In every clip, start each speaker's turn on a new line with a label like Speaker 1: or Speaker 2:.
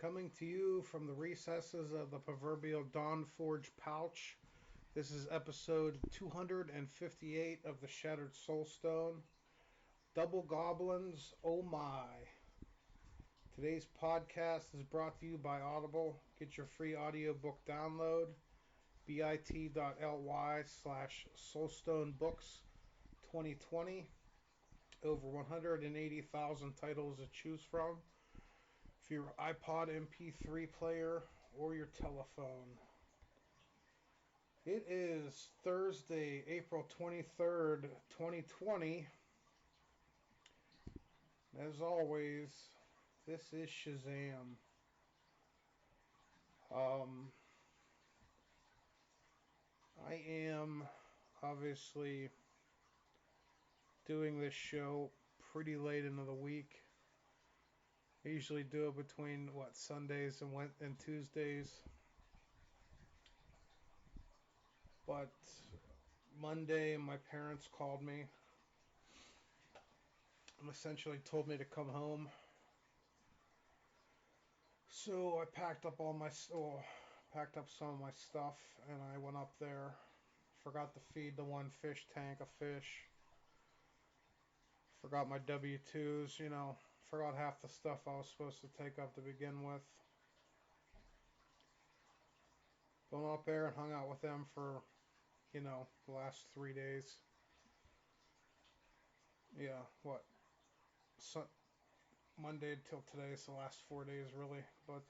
Speaker 1: Coming to you from the recesses of the proverbial Dawn Forge pouch. This is episode 258 of the Shattered Soulstone. Double Goblins, oh my. Today's podcast is brought to you by Audible. Get your free audiobook download. bit.ly/Soulstonebooks 2020. Over 180,000 titles to choose from for your iPod MP3 player or your telephone. It is Thursday, April 23rd, 2020. As always, this is Shazam. I am obviously doing this show pretty late into the week. I usually do it between Sundays and Tuesdays. But Monday, my parents called me and essentially told me to come home. So I packed up some of my stuff, and I went up there. Forgot to feed the one fish tank a fish. Forgot my W-2s, forgot half the stuff I was supposed to take up to begin with. Went up there and hung out with them for, the last 3 days. Yeah, Monday till today, so the last 4 days really. But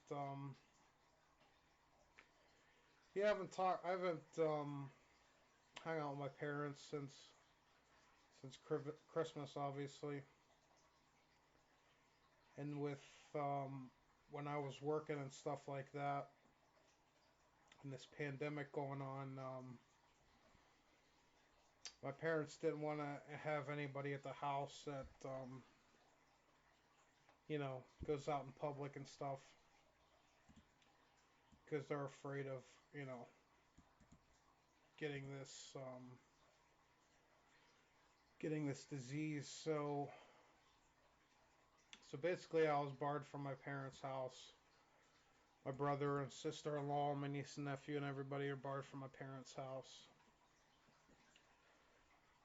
Speaker 1: yeah, I haven't hung out with my parents since Christmas, obviously. And with when I was working and stuff like that, and this pandemic going on, my parents didn't want to have anybody at the house that goes out in public and stuff, because they're afraid of getting this disease. So basically, I was barred from my parents' house. My brother and sister-in-law, my niece and nephew, and everybody are barred from my parents' house.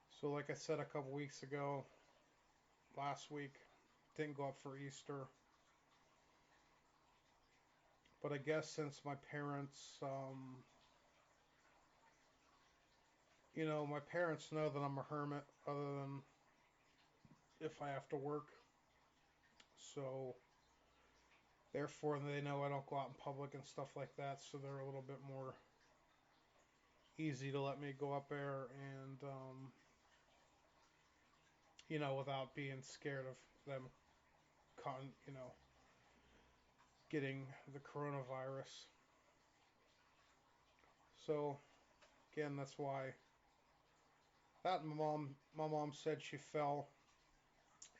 Speaker 1: So like I said a couple weeks ago, last week, didn't go up for Easter. But I guess since my parents, my parents know that I'm a hermit other than if I have to work. So therefore they know I don't go out in public and stuff like that, so they're a little bit more easy to let me go up there and without being scared of them getting the coronavirus. So again, that's why that my mom said she fell,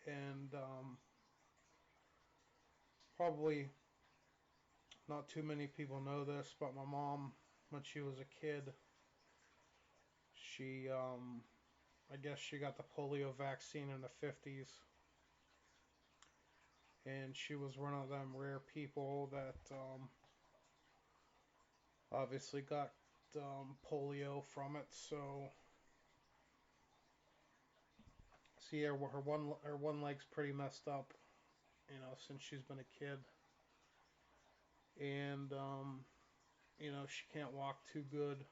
Speaker 1: and probably not too many people know this, but my mom, when she was a kid, she I guess she got the polio vaccine in the 50s. And she was one of them rare people that obviously got polio from it. So yeah, her one leg's pretty messed up, since she's been a kid. And she can't walk too good.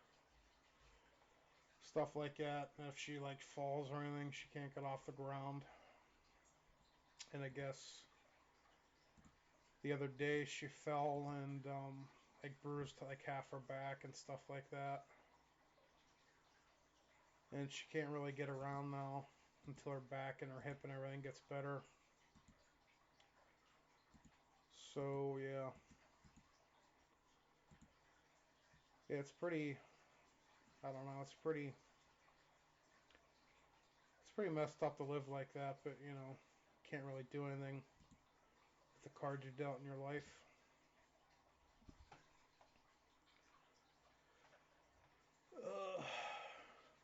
Speaker 1: Stuff like that. And if she falls or anything, she can't get off the ground. And I guess the other day she fell and bruised half her back and stuff like that. And she can't really get around now until her back and her hip and everything gets better. So yeah, it's pretty, I don't know, it's pretty messed up to live like that, but can't really do anything with the cards you dealt in your life.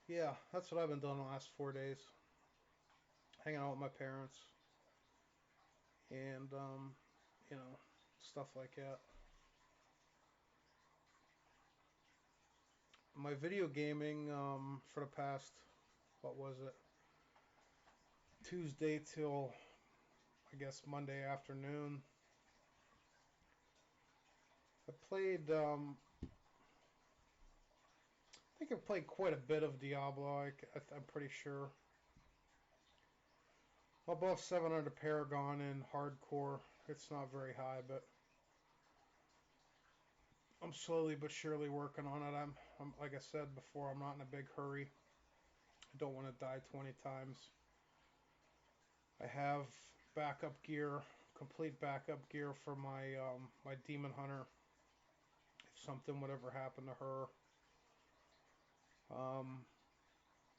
Speaker 1: Yeah, that's what I've been doing the last 4 days. Hanging out with my parents. And, stuff like that. My video gaming for the past, what was it, Tuesday till I guess Monday afternoon. I played, I think I played quite a bit of Diablo. I'm pretty sure. Above 700 paragon in hardcore. It's not very high, but I'm slowly but surely working on it. I'm like I said before, I'm not in a big hurry. I don't want to die 20 times. I have backup gear, complete backup gear for my demon hunter. If something would ever happen to her, um,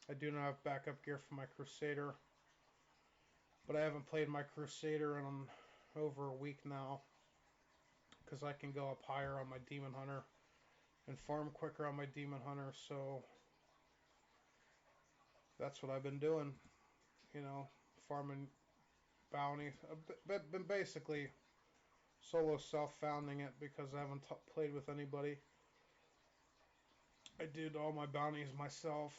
Speaker 1: I do not have backup gear for my Crusader, but I haven't played my Crusader in over a week now because I can go up higher on my demon hunter and farm quicker on my demon hunter. So that's what I've been doing. You know, farming bounties. I've been basically solo self-founding it because I haven't played with anybody. I did all my bounties myself.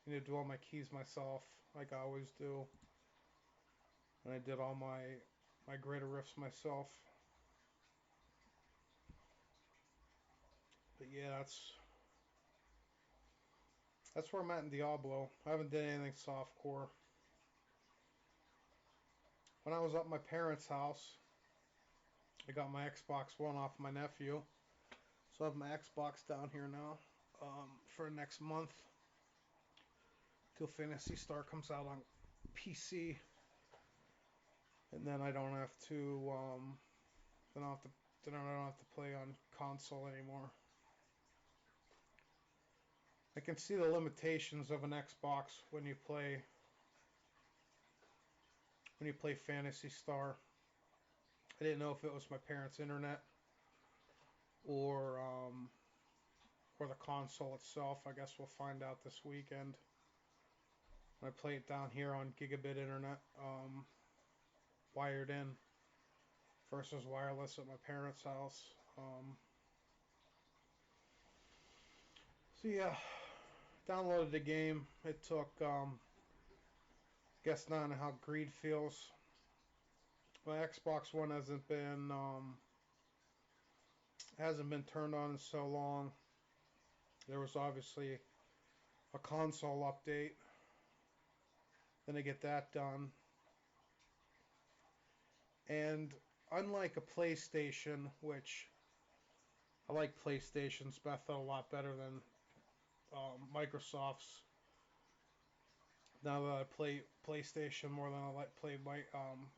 Speaker 1: Do all my keys myself, like I always do, and I did all my greater rifts myself. But yeah, that's where I'm at in Diablo. I haven't done anything softcore. When I was at my parents' house, I got my Xbox One off my nephew, so I have my Xbox down here now for next month till Phantasy Star comes out on PC, and then I don't have to then I don't have to then I don't have to play on console anymore. I can see the limitations of an Xbox when you play Phantasy Star. I didn't know if it was my parents' internet or or the console itself. I guess we'll find out this weekend. I play it down here on gigabit internet, wired in versus wireless at my parents' house. So yeah, downloaded the game. It took, guess not how greed feels. My Xbox One hasn't been turned on in so long. There was obviously a console update. Then I get that done. And unlike a PlayStation, which I like PlayStation's method a lot better than Microsoft's. Now that I play PlayStation more than I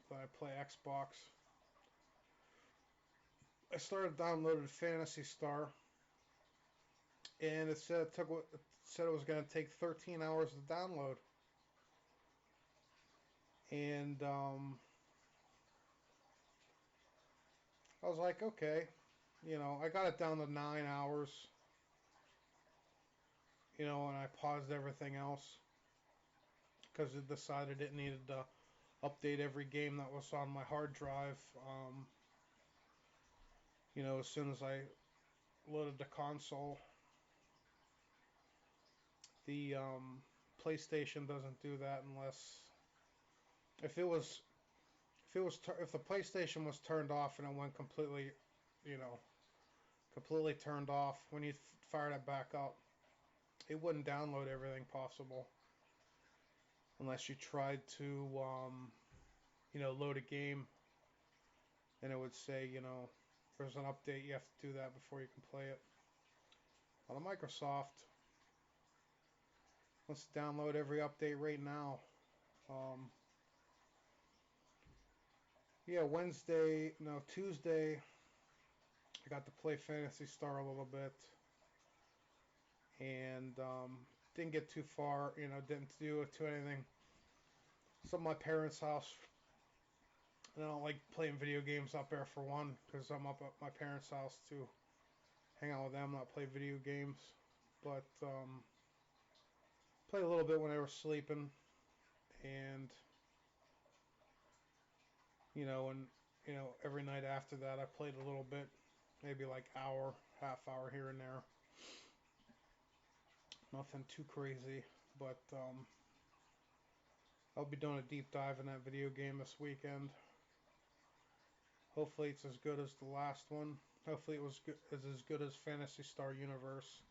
Speaker 1: than I play Xbox. I started downloading Phantasy Star, and it said it was going to take 13 hours to download, and I was like, okay, I got it down to 9 hours, and I paused everything else because it decided it needed to update every game that was on my hard drive. As soon as I loaded the console, the PlayStation doesn't do that unless if it was if the PlayStation was turned off and it went completely, you know, completely turned off when you fired it back up, it wouldn't download everything possible unless you tried to, load a game and it would say, there's an update, you have to do that before you can play it. On a Microsoft, let's download every update right now. Um, yeah, Tuesday, I got to play Phantasy Star a little bit and didn't get too far, didn't do it to anything. So my parents' house, and I don't like playing video games up there for one, because I'm up at my parents' house to hang out with them, not play video games. But played a little bit when they were sleeping, and and every night after that I played a little bit, maybe like hour, half hour here and there. Nothing too crazy, but I'll be doing a deep dive in that video game this weekend. Hopefully it's as good as the last one. Hopefully is as good as Phantasy Star Universe.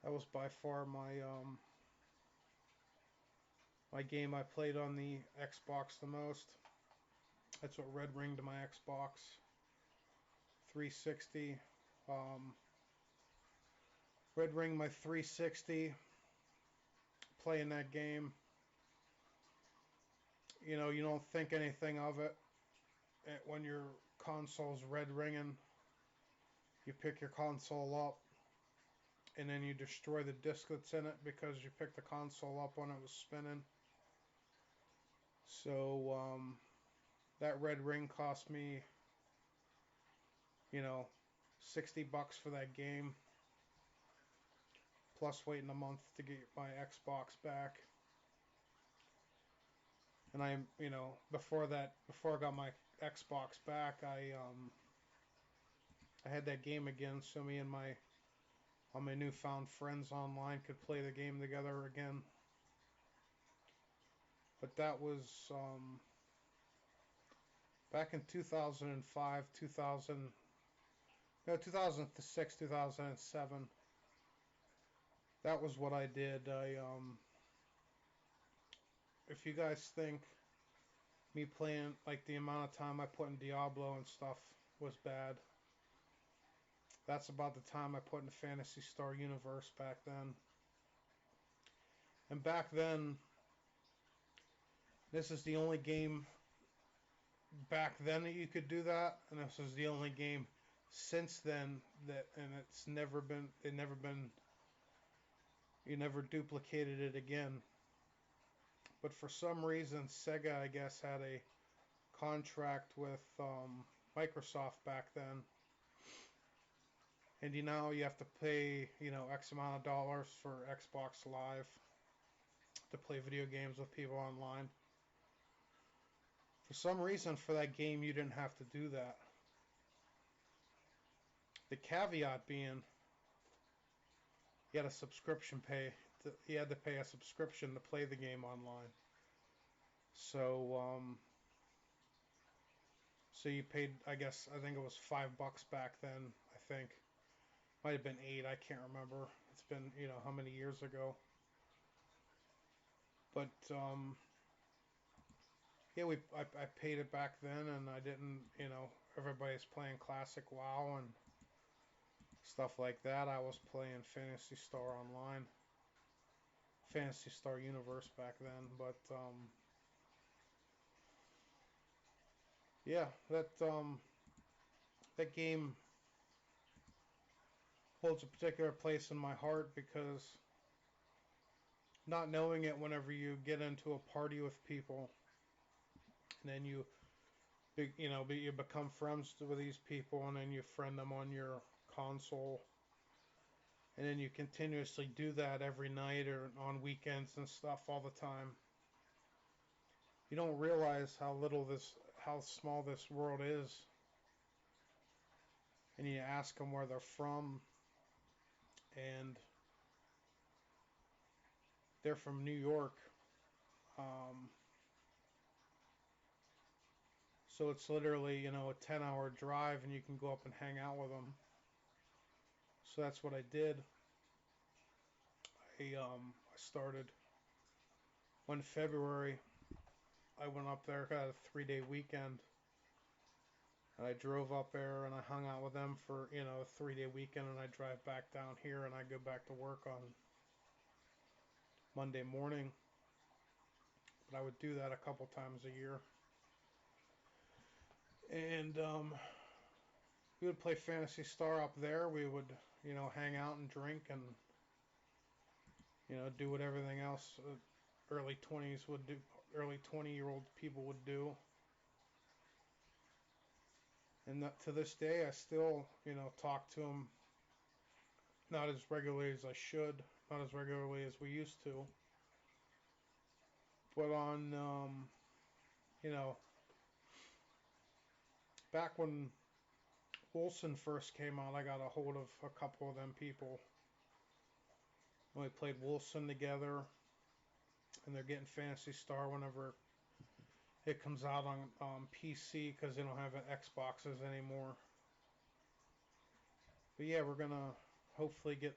Speaker 1: That was by far my game I played on the Xbox the most. That's what red ringed my Xbox 360. Red ring my 360 playing that game. You don't think anything of it when your console's red ringing. You pick your console up and then you destroy the disc that's in it because you picked the console up when it was spinning. So that red ring cost me, you know, $60 for that game, plus waiting a month to get my Xbox back. And before I got my Xbox back, I had that game again, so me and all my newfound friends online could play the game together again. But that was back in 2005, 2006, 2007. That was what I did. If you guys think me playing, like, the amount of time I put in Diablo and stuff was bad, that's about the time I put in the Phantasy Star Universe back then. And back then, this is the only game back then that you could do that, and this is the only game since then and you never duplicated it again. But for some reason, Sega, I guess, had a contract with Microsoft back then. And you have to pay, X amount of dollars for Xbox Live to play video games with people online. For some reason, for that game, you didn't have to do that. The caveat being, you had a subscription pay. You had to pay a subscription to play the game online. So you paid, I think it was $5 back then. I think might have been 8. I can't remember. It's been how many years ago. But yeah, I paid it back then, and I didn't. Everybody's playing classic WoW and stuff like that. I was playing Phantasy Star Online, Phantasy Star Universe back then. But yeah, that game holds a particular place in my heart because not knowing it, whenever you get into a party with people and then you become friends with these people, and then you friend them on your console, and then you continuously do that every night or on weekends and stuff all the time. You don't realize how small this world is. And you ask them where they're from, and they're from New York. Um, so it's literally, a 10-hour drive, and you can go up and hang out with them. So that's what I did. I started one February. I went up there, got a 3-day weekend. And I drove up there and I hung out with them for, a 3-day weekend, and I drive back down here and I go back to work on Monday morning. But I would do that a couple times a year. And we would play Phantasy Star up there. We would, hang out and drink and, do what everything else early 20s would do, early 20-year-old people would do. And to this day, I still, talk to them, not as regularly as I should, not as regularly as we used to. But on, you know, back when Wilson first came out, I got a hold of a couple of them people. We played Wilson together, and they're getting Phantasy Star whenever it comes out on PC because they don't have Xboxes anymore. But yeah, we're gonna hopefully get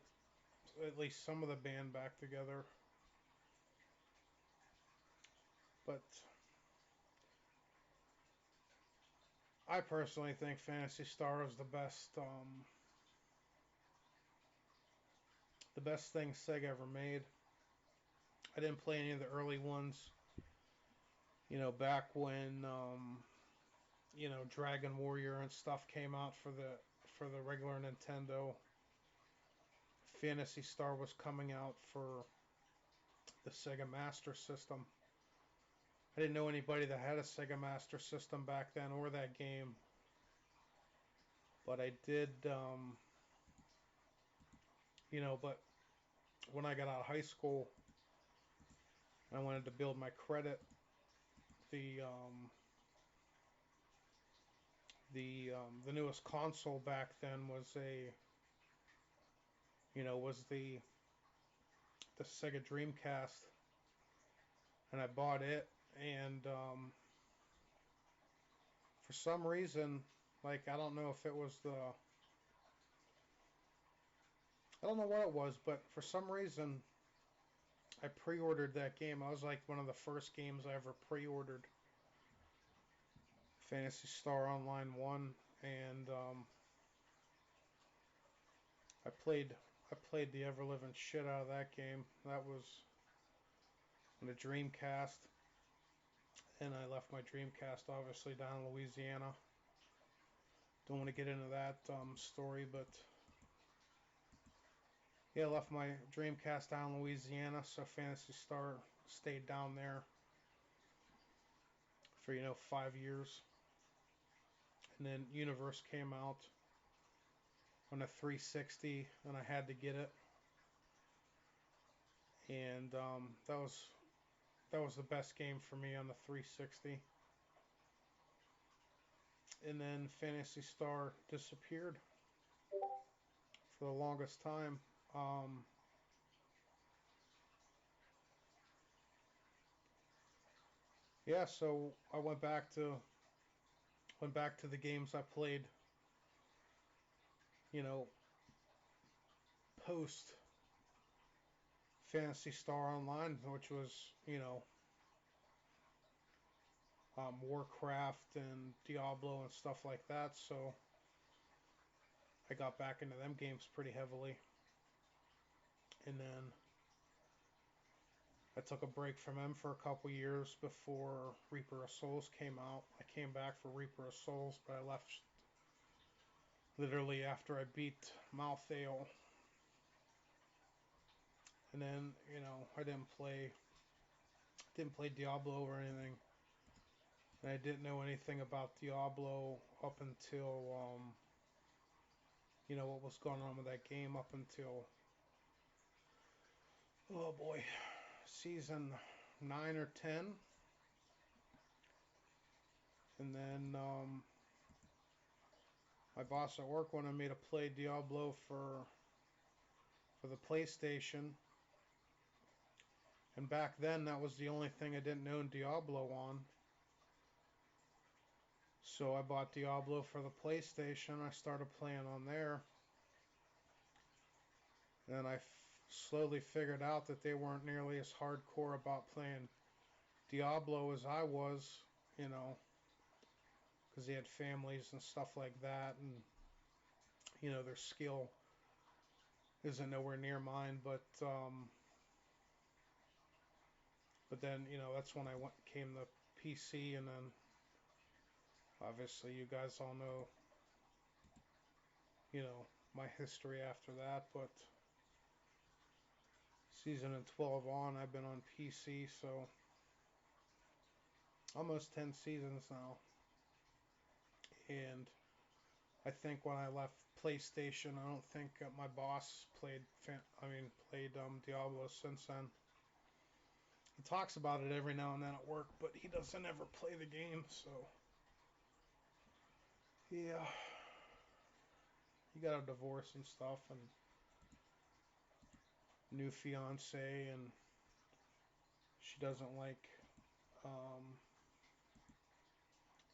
Speaker 1: at least some of the band back together. But I personally think Phantasy Star is the best thing Sega ever made. I didn't play any of the early ones. Back when Dragon Warrior and stuff came out for the regular Nintendo. Phantasy Star was coming out for the Sega Master System. I didn't know anybody that had a Sega Master System back then or that game, but I did. But when I got out of high school, I wanted to build my credit. The the newest console back then was the Sega Dreamcast, and I bought it. And for some reason, like I don't know if it was I don't know what it was, but for some reason I pre-ordered that game. I was like one of the first games I ever pre-ordered. Phantasy Star Online 1, and I played I played the ever living shit out of that game. That was on the Dreamcast, and I left my Dreamcast obviously down in Louisiana. Don't want to get into that story, but yeah, I left my Dreamcast down in Louisiana, so Phantasy Star stayed down there for 5 years, and then Universe came out on a 360, and I had to get it, and that was the best game for me on the 360. And then Phantasy Star disappeared for the longest time. Um, yeah, so I went back to the games I played, you know, post Phantasy Star Online, which was Warcraft and Diablo and stuff like that. So I got back into them games pretty heavily, and then I took a break from them for a couple years before Reaper of Souls came out. I came back for Reaper of Souls, but I left literally after I beat Malthael. And then, I didn't play Diablo or anything. And I didn't know anything about Diablo up until what was going on with that game up until, oh boy, season 9 or 10. And then my boss at work wanted me to play Diablo for the PlayStation. And back then, that was the only thing I didn't own Diablo on. So I bought Diablo for the PlayStation. I started playing on there. And I slowly figured out that they weren't nearly as hardcore about playing Diablo as I was, you know, because they had families and stuff like that. And, their skill isn't nowhere near mine. But then, that's when came the PC. And then obviously you guys all know, my history after that. But season and 12 on, I've been on PC, so almost 10 seasons now. And I think when I left PlayStation, I don't think my boss played Diablo since then. He talks about it every now and then at work, but he doesn't ever play the game, so Yeah, he got a divorce and stuff, and new fiance, and she doesn't like.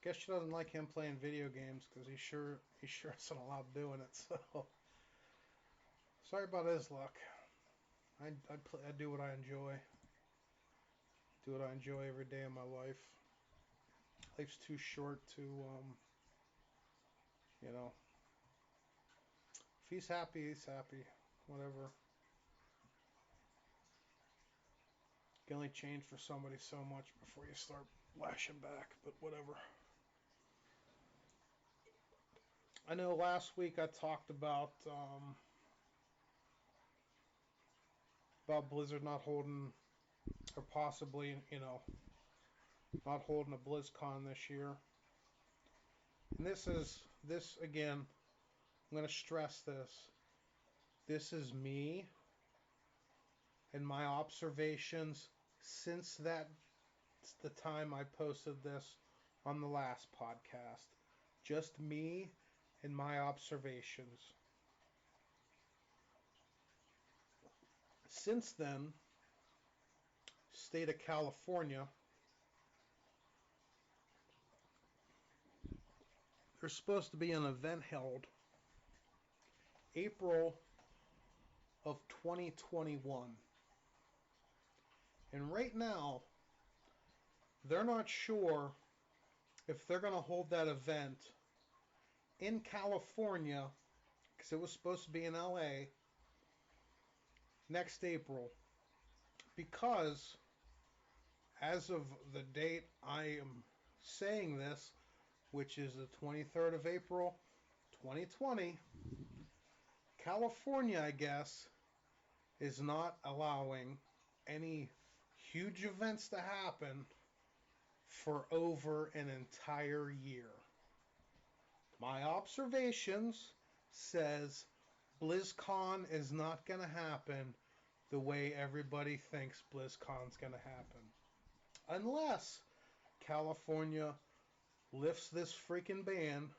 Speaker 1: Guess she doesn't like him playing video games because he sure isn't allowed doing it. So sorry about his luck. I do what I enjoy. Do what I enjoy every day of my life. Life's too short to you know. If he's happy, he's happy. Whatever. You can only change for somebody so much before you start lashing back. But whatever. I know last week I talked about Blizzard not holding or possibly not holding a BlizzCon this year. And this again. I'm going to stress this. This is me and my observations since the time I posted this on the last podcast. Just me and my observations. Since then, state of California, there's supposed to be an event held April of 2021. And right now, they're not sure if they're going to hold that event in California, because it was supposed to be in LA, next April. Because as of the date I am saying this, which is the 23rd of April, 2020, California, I guess, is not allowing any huge events to happen for over an entire year. My observations says BlizzCon is not going to happen the way everybody thinks BlizzCon's going to happen. Unless California lifts this freaking ban.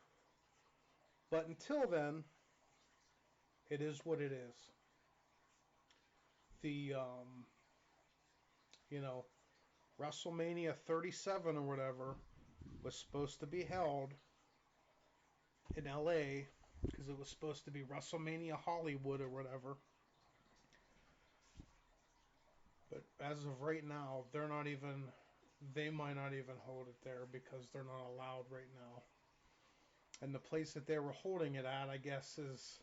Speaker 1: But until then, it is what it is. The, you know, WrestleMania 37 or whatever was supposed to be held in LA because it was supposed to be WrestleMania Hollywood or whatever. But as of right now, they might not even hold it there because they're not allowed right now. And the place that they were holding it at, I guess, is,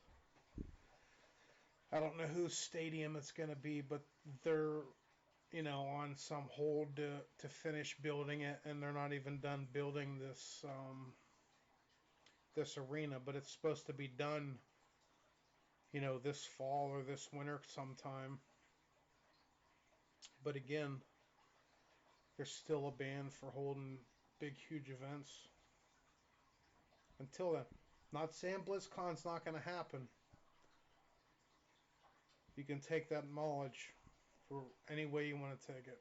Speaker 1: I don't know whose stadium it's going to be, but they're, on some hold to finish building it, and they're not even done building this arena, but it's supposed to be done, this fall or this winter sometime. But again, there's still a ban for holding big, huge events. Until then, not saying BlizzCon's not going to happen. You can take that knowledge for any way you want to take it.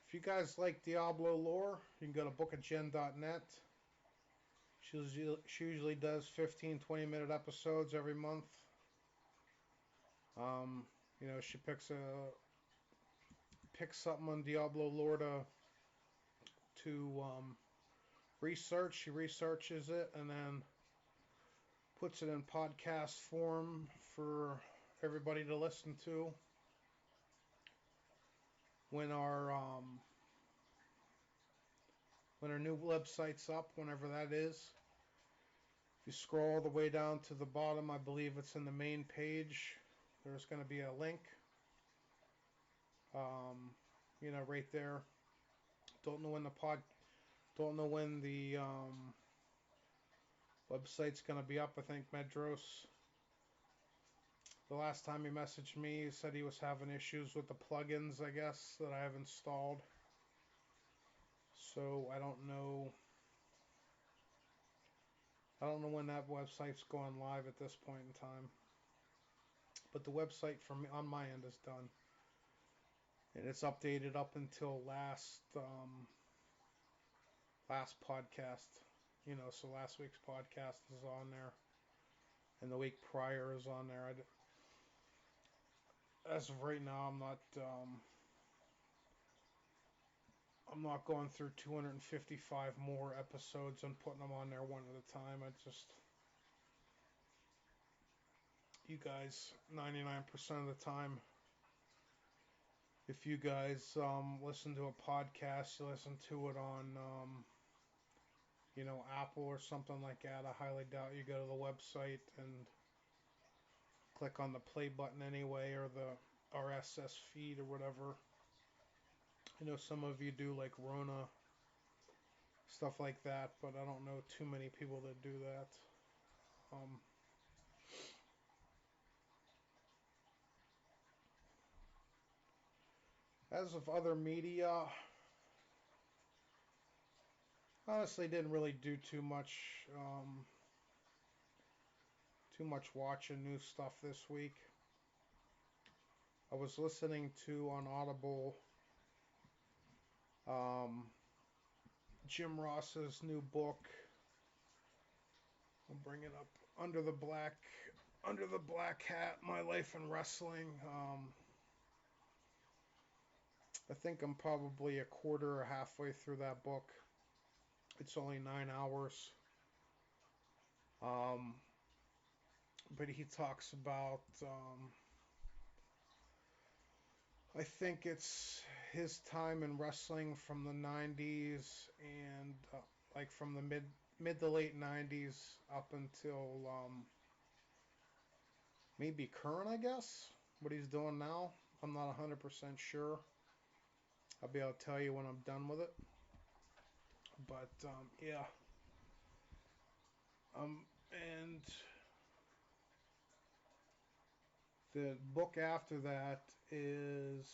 Speaker 1: If you guys like Diablo lore, you can go to bookofgen.net. She usually does 15, 20-minute episodes every month. She picks something on Diablo lore to research. She researches it and then puts it in podcast form for everybody to listen to. When our new website's up, whenever that is, if you scroll all the way down to the bottom, I believe it's in the main page. There's going to be a link. Right there. Don't know when the website's going to be up. I think Medros, the last time he messaged me, he said he was having issues with the plugins, I guess, that I have installed. So I don't know when that website's going live at this point in time. But the website on my end is done. and it's updated up until last podcast. So last week's podcast is on there, and the week prior is on there. As of right now, I'm not going through 255 more episodes and putting them on there one at a time. You guys, 99% of the time, if you guys listen to a podcast, you listen to it on Apple or something like that. I highly doubt you go to the website and click on the play button anyway, or the RSS feed or whatever. I know some of you do, like Rona, stuff like that, but I don't know too many people that do that. Um, as of other media, honestly, didn't really do too much watching new stuff this week. I was listening to on Audible um, Jim Ross's new book. I'll bring it up. Under the Black Hat: My Life in Wrestling. I think I'm probably a quarter or halfway through that book. It's only 9 hours. Um, but he talks about, I think it's his time in wrestling from the 90s and like from the mid to late 90s up until maybe current, I guess. What he's doing now, I'm not 100% sure. I'll be able to tell you when I'm done with it. But yeah, and the book after that is,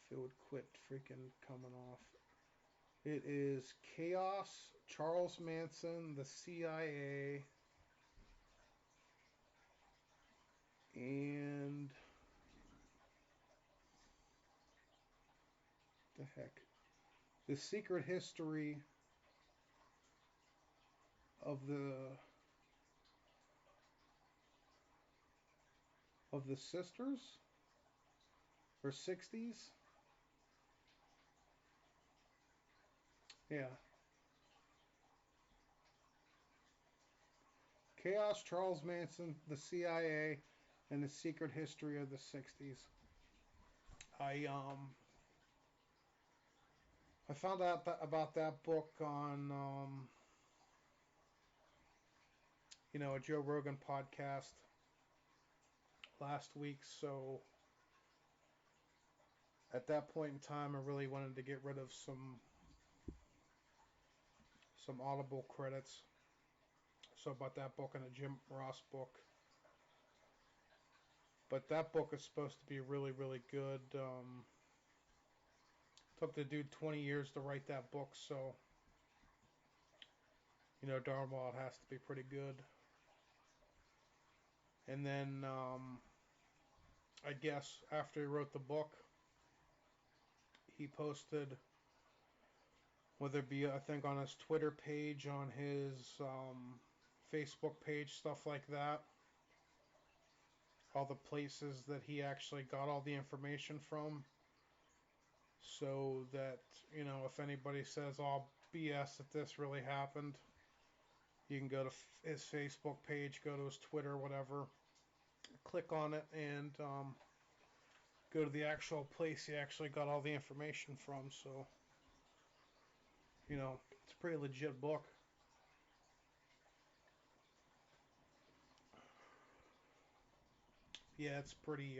Speaker 1: if it would quit freaking coming off, it is Chaos, Charles Manson, the CIA, and the heck, the secret history of the sisters or 60s. Yeah, Chaos, Charles Manson, the CIA, and the secret history of the 60s. I found out about that book on a Joe Rogan podcast last week. So at that point in time, I really wanted to get rid of some Audible credits. So about that book and a Jim Ross book. But that book is supposed to be really, really good. Took the dude 20 years to write that book, so darn well it has to be pretty good. And then I guess after he wrote the book, he posted, whether it be I think on his Twitter page, on his Facebook page, stuff like that, all the places that he actually got all the information from, so that if anybody says all BS that this really happened, you can go to his Facebook page, go to his Twitter, whatever, click on it, and go to the actual place he actually got all the information from. So it's a pretty legit book. Yeah, it's a pretty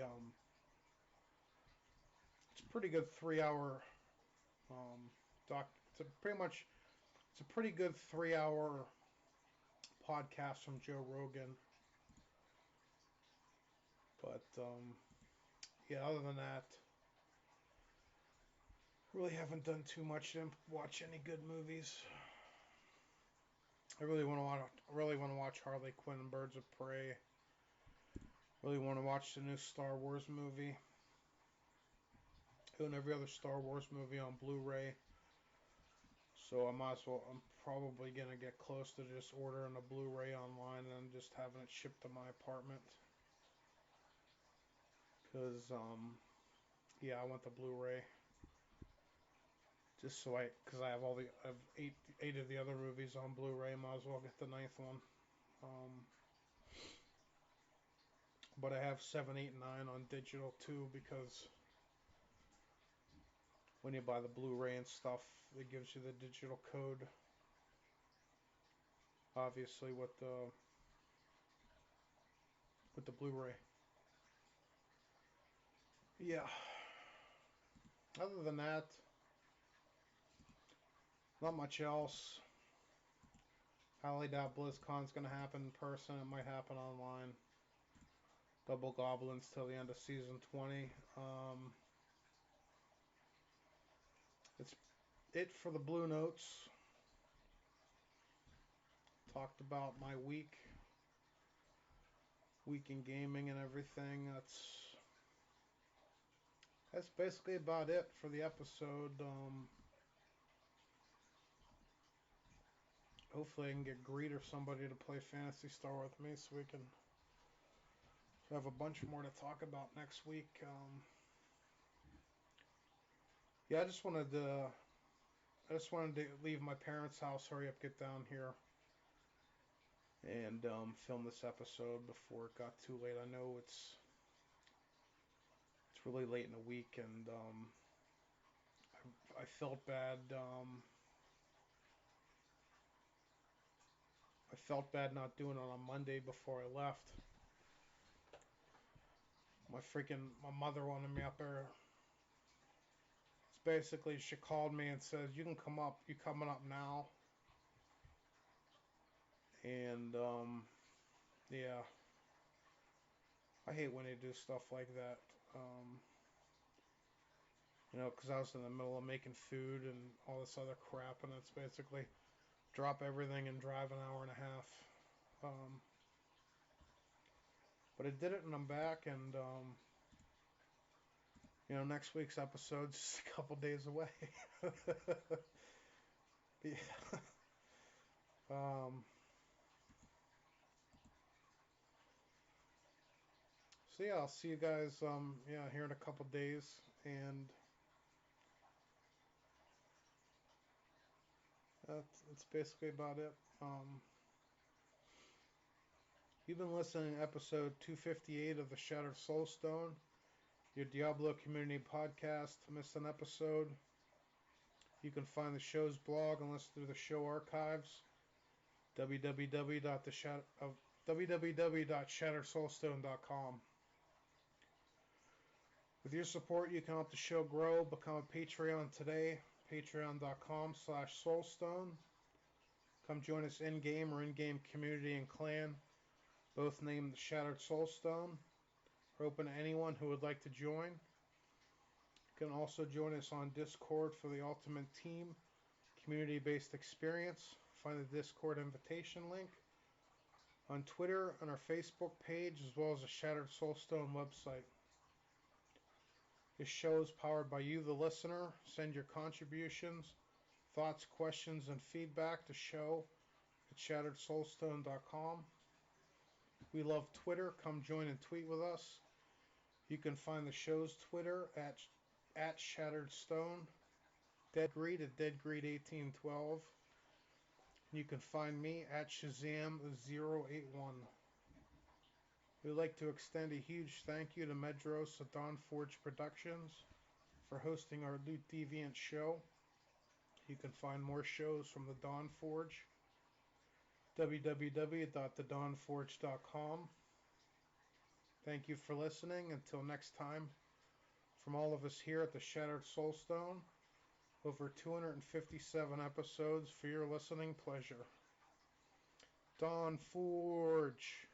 Speaker 1: good 3 hour doc. It's a pretty good 3 hour podcast from Joe Rogan. But yeah, other than that, really haven't done too much to watch any good movies. I really want to watch Harley Quinn and Birds of Prey. Really want to watch the new Star Wars movie. doing every other Star Wars movie on Blu-ray. So I might as well. I'm probably gonna get close to just ordering a Blu-ray online and just having it shipped to my apartment. Cause yeah, I want the Blu-ray just so cause I have I have eight of the other movies on Blu-ray. Might as well get the ninth one. Um, but I have 7, 8, and 9 on digital too because when you buy the Blu-ray and stuff, it gives you the digital code. Obviously, with the Blu-ray. Yeah. Other than that, not much else. Highly doubt BlizzCon's gonna happen in person. It might happen online. Double Goblins till the end of season 20. It's it for the Blue Notes. Talked about my week in gaming and everything. That's basically about it for the episode. Hopefully I can get Greed or somebody to play Phantasy Star with me so we can have a bunch more to talk about next week. Yeah, I just wanted to leave my parents' house, hurry up, get down here, and film this episode before it got too late. I know it's really late in the week, and I felt bad. I felt bad not doing it on Monday before I left. My mother wanted me up there. It's basically she called me and said, "You can come up. You coming up now?" And yeah, I hate when they do stuff like that. Um, because I was in the middle of making food and all this other crap, and it's basically drop everything and drive an hour and a half. Um, but I did it, and I'm back, and next week's episode's just a couple days away. Yeah. Um, so yeah, I'll see you guys. Yeah, here in a couple days, and that's basically about it. You've been listening to episode 258 of the Shattered Soulstone, your Diablo community podcast. Missed an episode? You can find the show's blog and listen to the show archives. www.shatteredsoulstone.com. With your support, you can help the show grow. Become a Patreon today. Patreon.com/Soulstone. Come join us in-game or in-game community and clan. Both named the Shattered Soulstone. We're open to anyone who would like to join. You can also join us on Discord for the ultimate team community-based experience. Find the Discord invitation link on Twitter and our Facebook page, as well as the Shattered Soulstone website. This show is powered by you, the listener. Send your contributions, thoughts, questions, and feedback to show@shatteredsoulstone.com. We love Twitter. Come join and tweet with us. You can find the show's Twitter at ShatteredStone, Deadgreed at Deadgreed1812. You can find me at Shazam081. We'd like to extend a huge thank you to Medros at Dawnforge Productions for hosting our Loot Deviant show. You can find more shows from the Dawnforge, www.thedawnforge.com. Thank you for listening. Until next time, from all of us here at the Shattered Soulstone, over 257 episodes for your listening pleasure. Dawnforge.